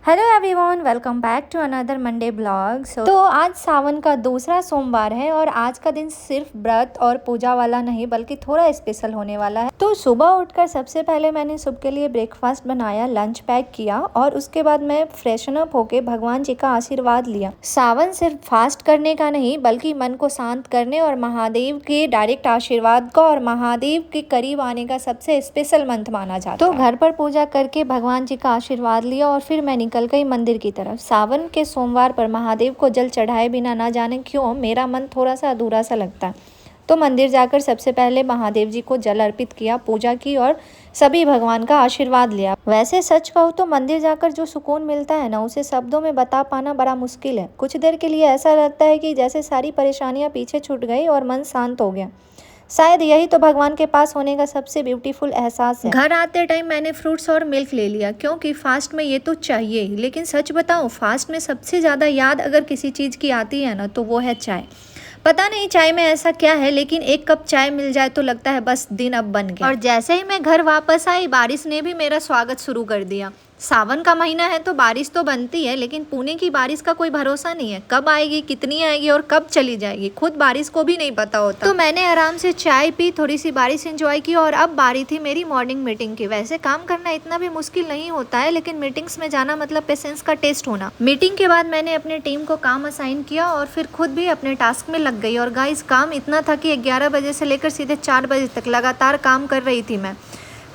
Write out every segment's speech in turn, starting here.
Hello everyone, welcome back to another Monday blog. तो आज सावन का दूसरा सोमवार है और आज का दिन सिर्फ व्रत और पूजा वाला नहीं बल्कि थोड़ा स्पेशल होने वाला है। तो सुबह उठकर सबसे पहले मैंने सबके लिए ब्रेकफास्ट बनाया, लंच पैक किया और उसके बाद मैं फ्रेशन अप होके भगवान जी का आशीर्वाद लिया। सावन सिर्फ फास्ट करने का नहीं बल्कि मन को शांत करने और महादेव के डायरेक्ट आशीर्वाद का और महादेव के करीब आने का सबसे स्पेशल मंथ माना जाता है। तो घर पर पूजा करके भगवान जी का आशीर्वाद लिया और फिर मैं निकल गई मंदिर की तरफ। सावन के सोमवार पर महादेव को जल चढ़ाए बिना ना जाने क्यों मेरा मन थोड़ा सा अधूरा सा लगता है। तो मंदिर जाकर सबसे पहले महादेव जी को जल अर्पित किया, पूजा की और सभी भगवान का आशीर्वाद लिया। वैसे सच कहूँ तो मंदिर जाकर जो सुकून मिलता है ना, उसे शब्दों में बता पाना बड़ा मुश्किल है। कुछ देर के लिए ऐसा लगता है कि जैसे सारी परेशानियां पीछे छूट गई और मन शांत हो गया। शायद यही तो भगवान के पास होने का सबसे ब्यूटीफुल एहसास है। घर आते टाइम मैंने फ्रूट्स और मिल्क ले लिया क्योंकि फास्ट में ये तो चाहिए ही। लेकिन सच बताऊं, फास्ट में सबसे ज़्यादा याद अगर किसी चीज़ की आती है ना तो वो है चाय। पता नहीं चाय में ऐसा क्या है, लेकिन एक कप चाय मिल जाए तो लगता है बस दिन अब बन गया। और जैसे ही मैं घर वापस आई, बारिश ने भी मेरा स्वागत शुरू कर दिया। सावन का महीना है तो बारिश तो बनती है, लेकिन पुणे की बारिश का कोई भरोसा नहीं है, कब आएगी, कितनी आएगी और कब चली जाएगी, खुद बारिश को भी नहीं पता होता। तो मैंने आराम से चाय पी, थोड़ी सी बारिश एंजॉय की और अब बारी थी मेरी मॉर्निंग मीटिंग की। वैसे काम करना इतना भी मुश्किल नहीं होता है, लेकिन मीटिंग्स में जाना मतलब पेशेंस का टेस्ट होना। मीटिंग के बाद मैंने अपनी टीम को काम असाइन किया और फिर खुद भी अपने टास्क में लग गई। और गाइस, काम इतना था कि 11 बजे से लेकर सीधे 4 बजे तक लगातार काम कर रही थी मैं।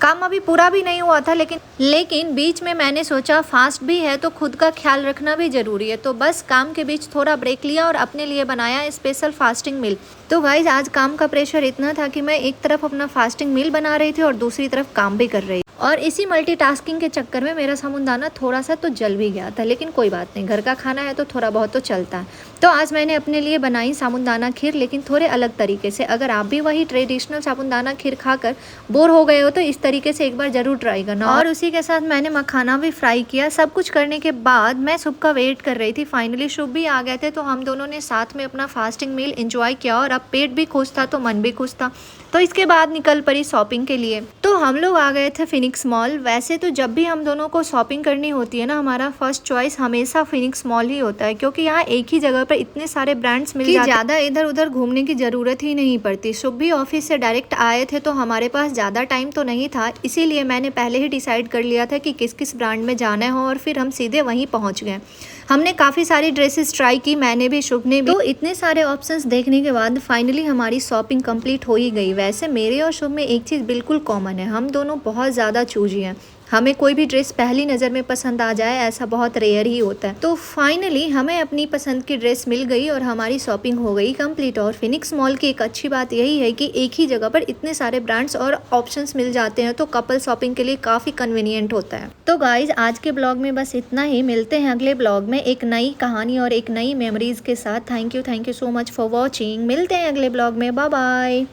काम अभी पूरा भी नहीं हुआ था, लेकिन बीच में मैंने सोचा फास्ट भी है तो खुद का ख्याल रखना भी ज़रूरी है। तो बस काम के बीच थोड़ा ब्रेक लिया और अपने लिए बनाया स्पेशल फास्टिंग मील। तो गाइज, आज काम का प्रेशर इतना था कि मैं एक तरफ अपना फास्टिंग मील बना रही थी और दूसरी तरफ काम भी कर रही थी। और इसी मल्टीटास्किंग के चक्कर में मेरा साबूदाना थोड़ा सा तो जल भी गया था, लेकिन कोई बात नहीं, घर का खाना है तो थोड़ा बहुत तो चलता है। तो आज मैंने अपने लिए बनाई साबूदाना खीर, लेकिन थोड़े अलग तरीके से। अगर आप भी वही ट्रेडिशनल साबूदाना खीर खाकर बोर हो गए हो तो इस तरीके से एक बार जरूर ट्राई करना। और उसी के साथ मैंने मखाना भी फ्राई किया। सब कुछ करने के बाद मैं शुभ का वेट कर रही थी। फाइनली शुभ भी आ गए थे, तो हम दोनों ने साथ में अपना फास्टिंग मील एंजॉय किया और अब पेट भी खुश था तो मन भी खुश था। तो इसके बाद निकल पड़ी शॉपिंग के लिए। तो हम लोग आ गए थे फिनिक्स मॉल। वैसे तो जब भी हम दोनों को शॉपिंग करनी होती है ना, हमारा फर्स्ट चॉइस हमेशा फिनिक्स मॉल ही होता है, क्योंकि यहाँ एक ही जगह पर इतने सारे ब्रांड्स मिल जाते हैं, ज़्यादा इधर उधर घूमने की ज़रूरत ही नहीं पड़ती। शुभ भी ऑफिस से डायरेक्ट आए थे तो हमारे पास ज़्यादा टाइम तो नहीं था, इसीलिए मैंने पहले ही डिसाइड कर लिया था कि किस किस ब्रांड में जाना हो और फिर हम सीधे वहीं पहुँच गए। हमने काफ़ी सारी ड्रेसेस ट्राई की, मैंने भी, शुभ ने भी। तो इतने सारे ऑप्शंस देखने के बाद फाइनली हमारी शॉपिंग कंप्लीट हो ही गई। वैसे मेरे और शुभ में एक चीज़ बिल्कुल कॉमन है, हम दोनों बहुत ज़्यादा चूजी हैं। हमें कोई भी ड्रेस पहली नज़र में पसंद आ जाए ऐसा बहुत रेयर ही होता है। तो फाइनली हमें अपनी पसंद की ड्रेस मिल गई और हमारी शॉपिंग हो गई कंप्लीट। और फिनिक्स मॉल की एक अच्छी बात यही है कि एक ही जगह पर इतने सारे ब्रांड्स और ऑप्शंस मिल जाते हैं, तो कपल शॉपिंग के लिए काफ़ी कन्वीनियंट होता है। तो गाइज, आज के ब्लॉग में बस इतना ही। मिलते हैं अगले ब्लॉग में एक नई कहानी और एक नई मेमोरीज के साथ। Thank you so much for watching. मिलते हैं अगले ब्लॉग में। Bye bye.